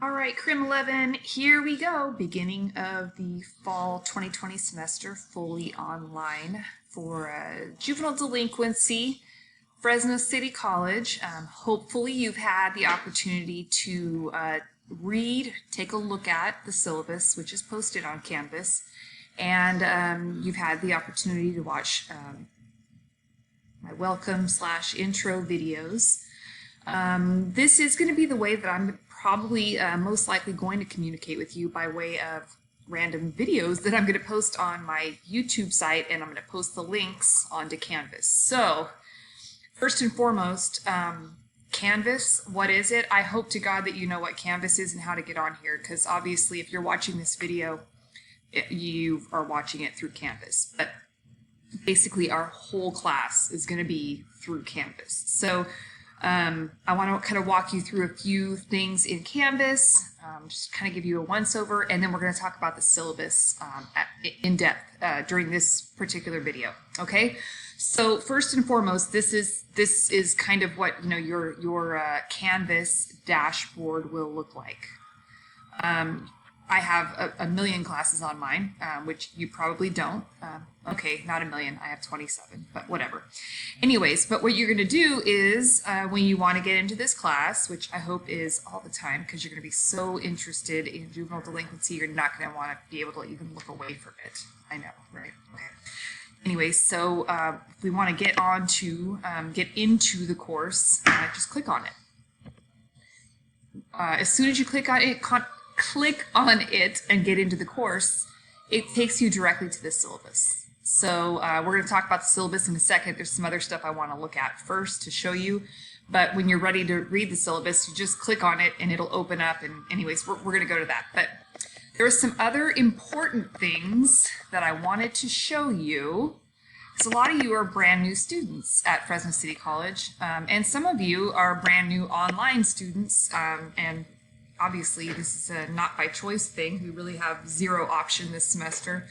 All right, Crim 11, here we go. Beginning of the fall 2020 semester, fully online for juvenile delinquency, Fresno City College. Hopefully you've had the opportunity to read, take a look at the syllabus, which is posted on Canvas, and you've had the opportunity to watch my welcome/intro videos. This is going to be the way that I'm probably most likely going to communicate with you, by way of random videos that I'm going to post on my YouTube site, and I'm going to post the links onto Canvas. So first and foremost, Canvas, what is it? I hope to God that you know what Canvas is and how to get on here, because obviously if you're watching this video, you are watching it through Canvas. But basically our whole class is going to be through Canvas. So I want to kind of walk you through a few things in Canvas, just kind of give you a once-over, and then we're going to talk about the syllabus in depth during this particular video. Okay, so first and foremost, this is kind of what your Canvas dashboard will look like. I have a million classes on mine, which you probably don't. Okay, not a million, I have 27, but whatever. Anyways, but what you're going to do is when you want to get into this class, which I hope is all the time, because you're going to be so interested in juvenile delinquency, you're not going to want to be able to even look away from it. I know, right? Okay. Anyways, so if we want to get into the course, just click on it. As soon as you click on it and get into the course, it takes you directly to the syllabus. So we're going to talk about the syllabus in a second. There's some other stuff I want to look at first to show you, but when you're ready to read the syllabus, you just click on it and it'll open up, and anyways, we're going to go to that. But there are some other important things that I wanted to show you, because a lot of you are brand new students at Fresno City College, and some of you are brand new online students, and obviously this is a not by choice thing. We really have zero option this semester.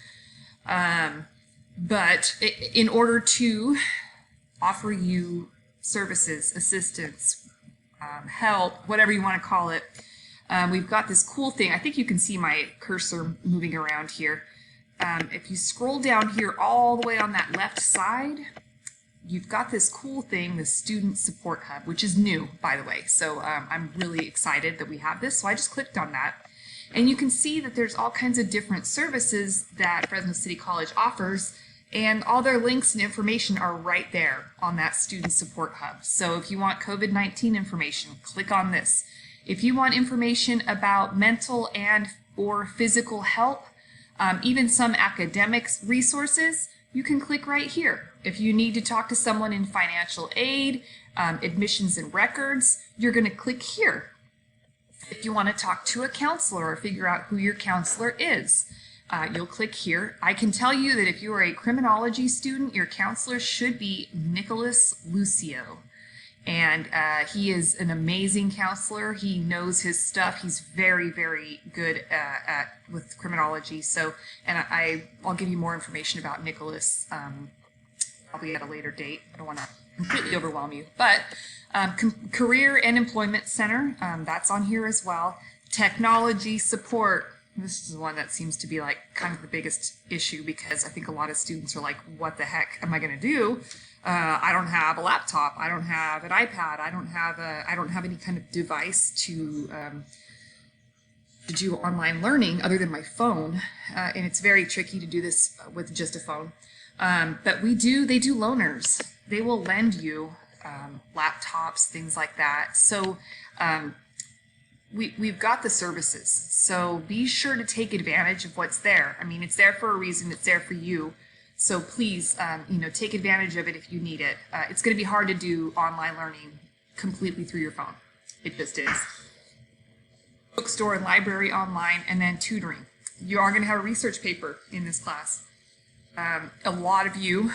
But in order to offer you services, assistance, help, whatever you want to call it, we've got this cool thing. I think you can see my cursor moving around here. If you scroll down here all the way on that left side, you've got this cool thing, the Student Support Hub, which is new, by the way. So I'm really excited that we have this. So I just clicked on that. And you can see that there's all kinds of different services that Fresno City College offers, and all their links and information are right there on that Student Support Hub. So if you want COVID-19 information, click on this. If you want information about mental and or physical help, even some academics resources, you can click right here. If you need to talk to someone in financial aid, admissions and records, you're going to click here. If you want to talk to a counselor or figure out who your counselor is, you'll click here. I can tell you that if you are a criminology student, your counselor should be Nicholas Lucio. And he is an amazing counselor. He knows his stuff. He's very, very good with criminology. So, and I'll give you more information about Nicholas probably at a later date. I don't want to completely overwhelm you. But Career and Employment Center, that's on here as well. Technology support. This is the one that seems to be like kind of the biggest issue, because I think a lot of students are like, what the heck am I going to do? I don't have a laptop. I don't have an iPad. I don't have any kind of device to do online learning other than my phone, and it's very tricky to do this with just a phone. But they do loaners. They will lend you laptops, things like that. So we've got the services. So be sure to take advantage of what's there. I mean, it's there for a reason. It's there for you. So please, take advantage of it if you need it. It's going to be hard to do online learning completely through your phone. It just is. Bookstore and library online, and then tutoring. You are going to have a research paper in this class. A lot of you,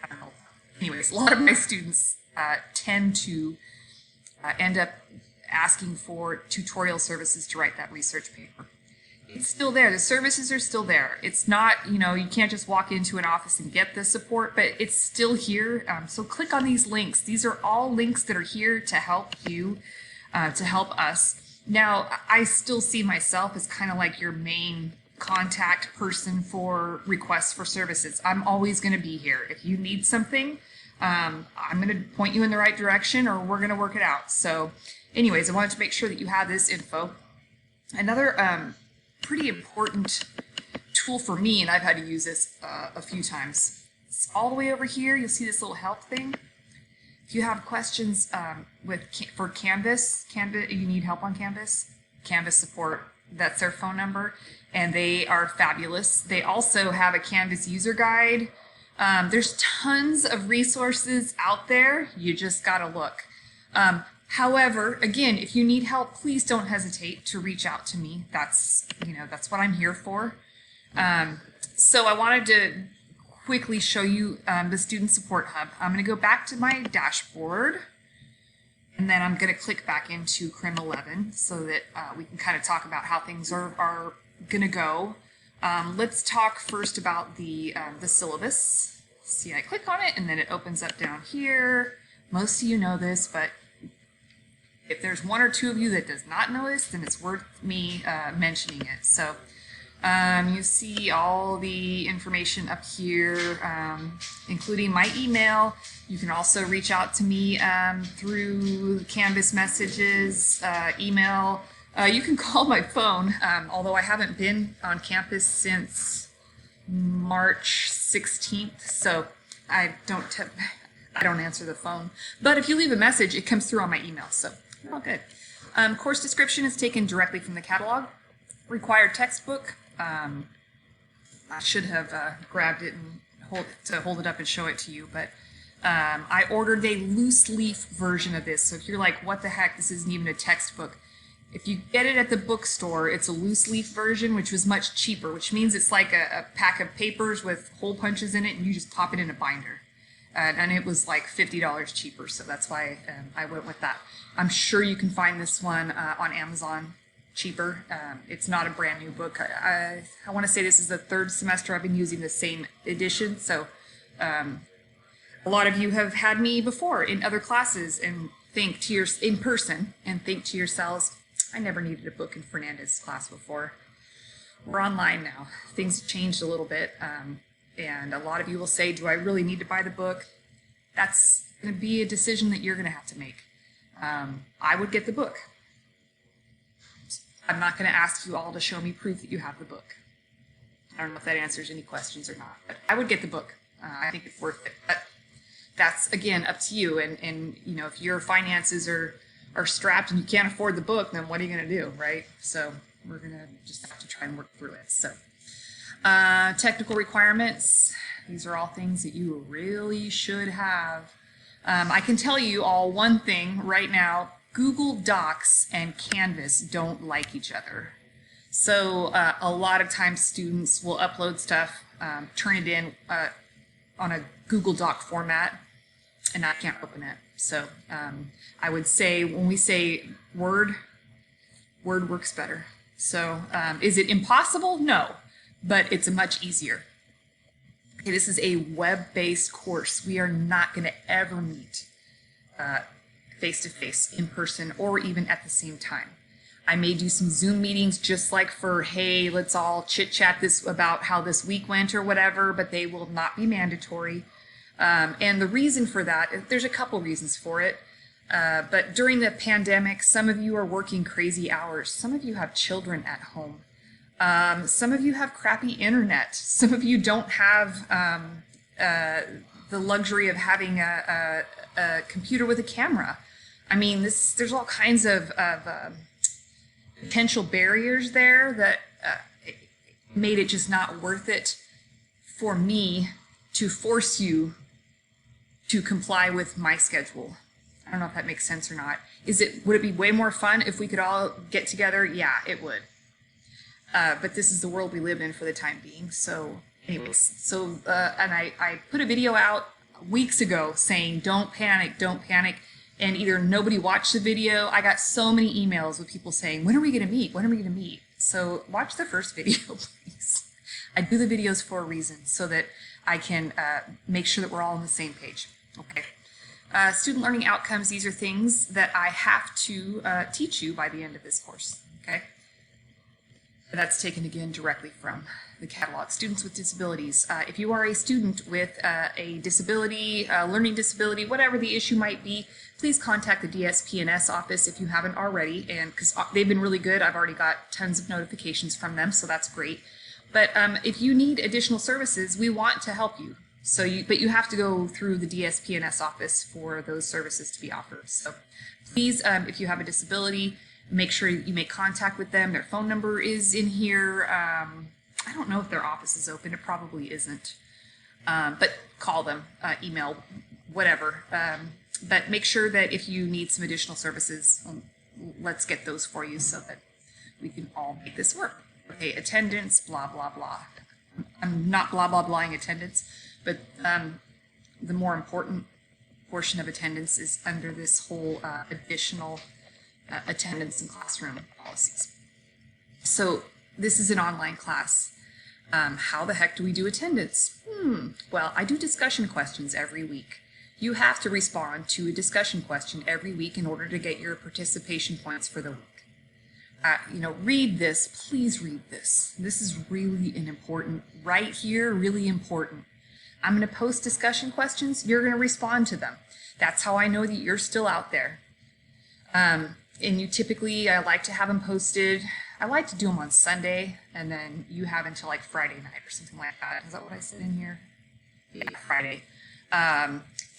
I don't know, anyways, a lot of my students tend to end up asking for tutorial services to write that research paper. It's still there. The services are still there. It's not, you can't just walk into an office and get the support, but it's still here. So click on these links. These are all links that are here to help you to help us. Now, I still see myself as kind of like your main contact person for requests for services. I'm always going to be here. If you need something, I'm going to point you in the right direction, or we're going to work it out. So anyways, I wanted to make sure that you have this info. Another pretty important tool for me, and I've had to use this a few times. It's all the way over here. You'll see this little help thing. If you have questions for Canvas, you need help on Canvas, Canvas support, that's their phone number, and they are fabulous. They also have a Canvas user guide. There's tons of resources out there. You just got to look. However, again, if you need help, please don't hesitate to reach out to me. That's what I'm here for. So I wanted to quickly show you the Student Support Hub. I'm going to go back to my dashboard, and then I'm going to click back into Crim 11 so that we can kind of talk about how things are going to go. Let's talk first about the syllabus. See, I click on it, and then it opens up down here. Most of you know this, but if there's one or two of you that does not know this, then it's worth me mentioning it. So you see all the information up here, including my email. You can also reach out to me through Canvas messages, email. You can call my phone, although I haven't been on campus since March 16th, so I don't answer the phone. But if you leave a message, it comes through on my email, so all good. Course description is taken directly from the catalog. Required textbook. I should have grabbed it and hold it up and show it to you, but I ordered a loose leaf version of this. So if you're like, what the heck, this isn't even a textbook. If you get it at the bookstore, it's a loose leaf version, which was much cheaper, which means it's like a pack of papers with hole punches in it, and you just pop it in a binder. And it was like $50 cheaper, so that's why I went with that. I'm sure you can find this one on Amazon cheaper. It's not a brand new book. I want to say this is the third semester I've been using the same edition, so a lot of you have had me before in other classes and in person and think to yourselves, I never needed a book in Fernandez's class before. We're online now. Things have changed a little bit. And a lot of you will say, do I really need to buy the book? That's going to be a decision that you're going to have to make. I would get the book. I'm not going to ask you all to show me proof that you have the book. I don't know if that answers any questions or not, but I would get the book. I think it's worth it. But that's, again, up to you. And you know, if your finances are strapped and you can't afford the book, then what are you going to do, right? So we're going to just have to try and work through it. So technical requirements. These are all things that you really should have. I can tell you all one thing right now. Google Docs and Canvas don't like each other. So a lot of times students will upload stuff, turn it in on a Google Doc format, and I can't open it. So I would say when we say Word works better. So is it impossible? No, but it's much easier. Okay, this is a web-based course. We are not going to ever meet face-to-face, in person, or even at the same time. I may do some Zoom meetings just like for, hey, let's all chit-chat about how this week went or whatever, but they will not be mandatory. And the reason for that, there's a couple reasons for it. But during the pandemic, some of you are working crazy hours. Some of you have children at home. Some of you have crappy internet. Some of you don't have the luxury of having a computer with a camera. I mean, there's all kinds of potential barriers there that made it just not worth it for me to force you to comply with my schedule. I don't know if that makes sense or not. Would it be way more fun if we could all get together? Yeah, it would. But this is the world we live in for the time being. So anyways, and I put a video out weeks ago saying, don't panic, don't panic. And either nobody watched the video. I got so many emails with people saying, when are we going to meet? When are we going to meet? So watch the first video, please. I do the videos for a reason so that I can make sure that we're all on the same page. Okay. Student learning outcomes, these are things that I have to teach you by the end of this course, okay? That's taken again directly from the catalog. Students with disabilities. If you are a student with a disability, learning disability, whatever the issue might be, please contact the DSPNS office if you haven't already, and because they've been really good. I've already got tons of notifications from them, so that's great. But if you need additional services, we want to help you. But you have to go through the DSPNS office for those services to be offered. So please, if you have a disability, make sure you make contact with them. Their phone number is in here. I don't know if their office is open. It probably isn't. But call them, email, whatever. But make sure that if you need some additional services, let's get those for you so that we can all make this work. Okay, attendance, blah, blah, blah. I'm not blah, blah, blahing attendance, but the more important portion of attendance is under this whole additional attendance and classroom policies. So this is an online class. How the heck do we do attendance? Well, I do discussion questions every week. You have to respond to a discussion question every week in order to get your participation points for the week. Read this, please read this. This is really important, right here, really important. I'm going to post discussion questions, you're going to respond to them. That's how I know that you're still out there. And you typically, I like to have them posted, I like to do them on Sunday, and then you have until like Friday night or something like that. Is that what I said in here? Yeah, Friday.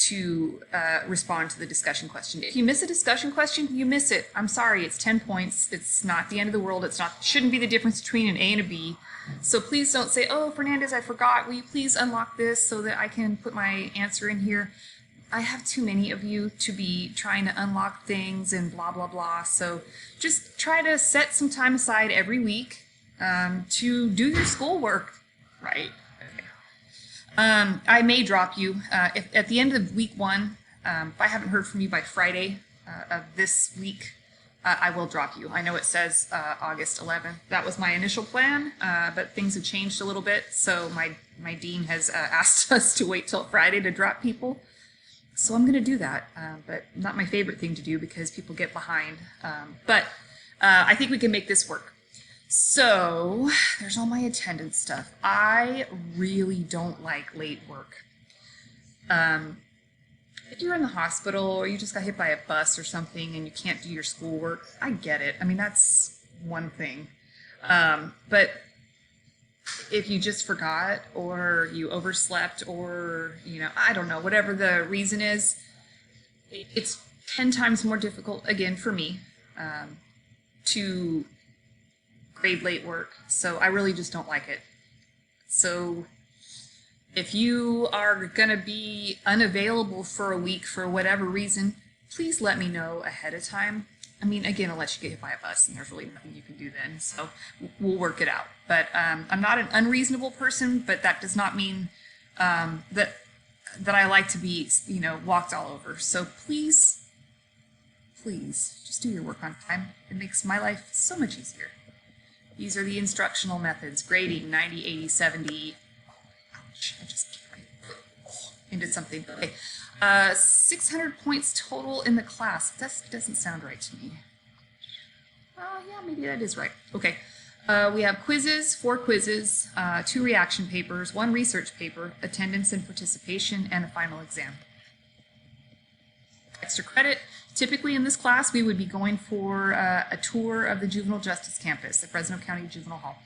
To respond to the discussion question. If you miss a discussion question, you miss it. I'm sorry, it's 10 points. It's not the end of the world. Shouldn't be the difference between an A and a B. So please don't say, oh, Fernandez, I forgot. Will you please unlock this so that I can put my answer in here? I have too many of you to be trying to unlock things and blah, blah, blah. So just try to set some time aside every week to do your schoolwork, right? I may drop you if at the end of week 1. If I haven't heard from you by Friday of this week, I will drop you. I know it says August 11th. That was my initial plan, but things have changed a little bit. So my dean has asked us to wait till Friday to drop people. So I'm going to do that, but not my favorite thing to do because people get behind. But I think we can make this work. So there's all my attendance stuff. I really don't like late work. If you're in the hospital or you just got hit by a bus or something and you can't do your schoolwork, I get it. I mean, that's one thing. But if you just forgot or you overslept or, I don't know, whatever the reason is, it's 10 times more difficult, again, for me to grade late work, so I really just don't like it. So if you are gonna be unavailable for a week for whatever reason, please let me know ahead of time. I mean, again, unless you get hit by a bus and there's really nothing you can do then, so we'll work it out. But I'm not an unreasonable person, but that does not mean that I like to be, walked all over. So please just do your work on time. It makes my life so much easier. These are the instructional methods, grading, 90, 80, 70. Ouch, I just kicked my foot into something. Okay, 600 points total in the class. That doesn't sound right to me. Yeah, maybe that is right. Okay, we have quizzes, 4 quizzes, 2 reaction papers, 1 research paper, attendance and participation, and a final exam. Extra credit. Typically in this class, we would be going for a tour of the Juvenile Justice Campus, the Fresno County Juvenile Hall.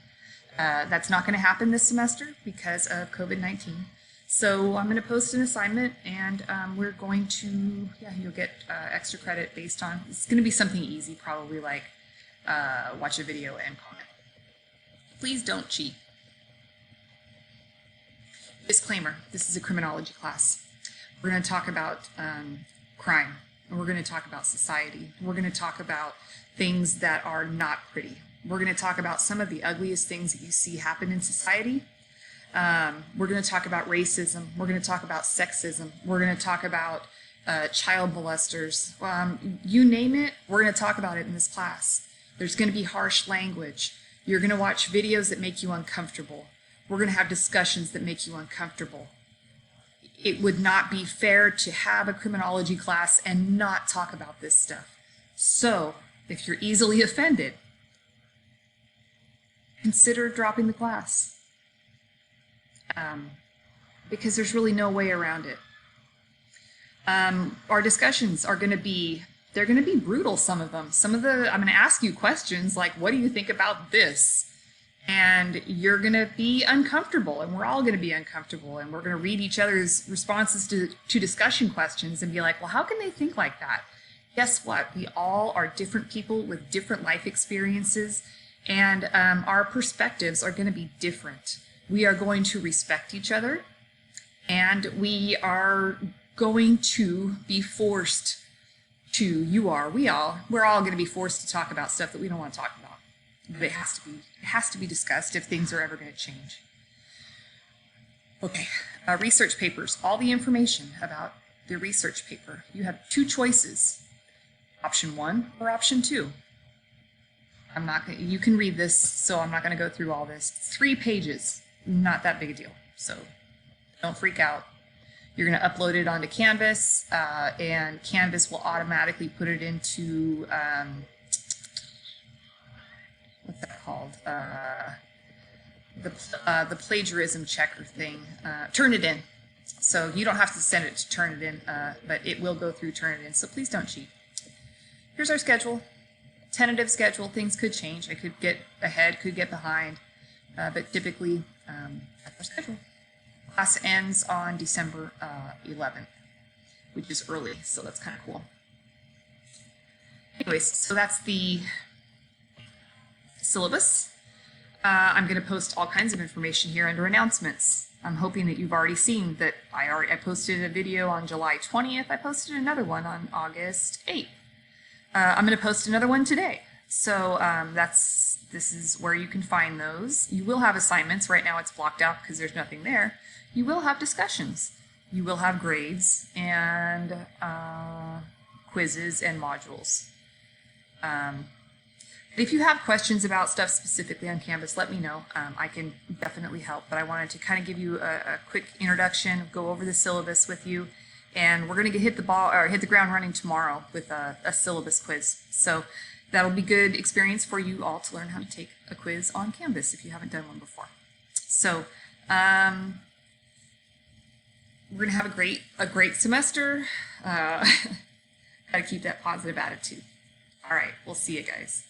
That's not going to happen this semester because of COVID-19. So I'm going to post an assignment and we're going to, you'll get extra credit based on, it's going to be something easy, probably like watch a video and comment. Please don't cheat. Disclaimer, this is a criminology class. We're going to talk about crime. And we're going to talk about society. We're going to talk about things that are not pretty. We're going to talk about some of the ugliest things that you see happen in society. We're going to talk about racism. We're going to talk about sexism. We're going to talk about child molesters. You name it, we're going to talk about it in this class. There's going to be harsh language. You're going to watch videos that make you uncomfortable. We're going to have discussions that make you uncomfortable. it would not be fair to have a criminology class and not talk about this stuff. So if you're easily offended, consider dropping the class. Because there's really no way around it. Our discussions are going to be, they're going to be brutal, some of them. I'm going to ask you questions like, what do you think about this? And you're going to be uncomfortable, and we're all going to be uncomfortable, and we're going to read each other's responses to discussion questions and be like, well, how can they think like that? Guess what? We all are different people with different life experiences, and our perspectives are going to be different. We are going to respect each other, and we are going to be forced to, we're all going to be forced to talk about stuff that we don't want to talk about. But it has to be discussed if things are ever going to change. Okay, research papers, all the information about the research paper. You have two choices, option 1 or option 2. You can read this, so I'm not going to go through all this. 3 pages, not that big a deal, so don't freak out. You're going to upload it onto Canvas, and Canvas will automatically put it into, what's that called? The plagiarism checker thing. Turnitin. So you don't have to send it to Turnitin, but it will go through Turnitin, so please don't cheat. Here's our schedule. Tentative schedule. Things could change. I could get ahead, could get behind, but typically that's our schedule. Class ends on December 11th, which is early, so that's kind of cool. Anyways, so that's the syllabus. I'm going to post all kinds of information here under announcements. I'm hoping that you've already seen that I posted a video on July 20th. I posted another one on August 8th. I'm going to post another one today. So this is where you can find those. You will have assignments. Right now it's blocked out because there's nothing there. You will have discussions. You will have grades and quizzes and modules. If you have questions about stuff specifically on Canvas, let me know. I can definitely help, but I wanted to kind of give you a quick introduction, go over the syllabus with you, and we're going to hit the ground running tomorrow with a syllabus quiz. So that'll be good experience for you all to learn how to take a quiz on Canvas if you haven't done one before. So we're going to have a great semester. Got to keep that positive attitude. All right, we'll see you guys.